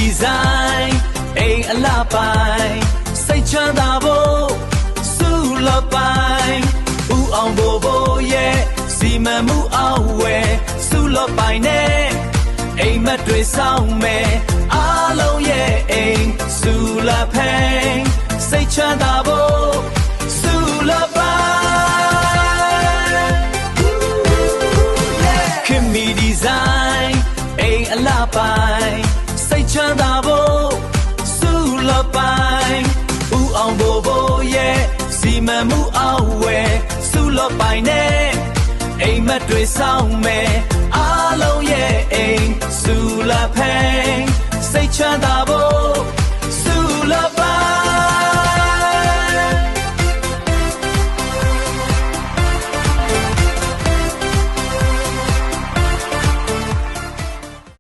design အိမ်အလားပိုင်းစိတ်ချမ်းသာဖို့စုလပိုင်းဦးအောင်ဘိုးဘိုးရဲ့စီမံမှုအောင်ဝယ်စုလပိုင်းနဲ့အိမ်မက်တွေဆောင်မယ်အားလုံးရဲ့အိမ်စုလဖိန်စိတ်ချမ်းသာဖို့စုလပိုင်းခင်မီဒီဇိုင်းအိမ်အလားပိုင်းစိတ်ချမ်းသာဖို့စုလပိုင်းဦးအောင်ဘိုးဘိုးရဲ့စီမံမှုအောင်ဝယ်စုလပိုင်းနဲ့အိမ်မက်တွေဆောင်မယ်အားလုံးရဲ့အိမ်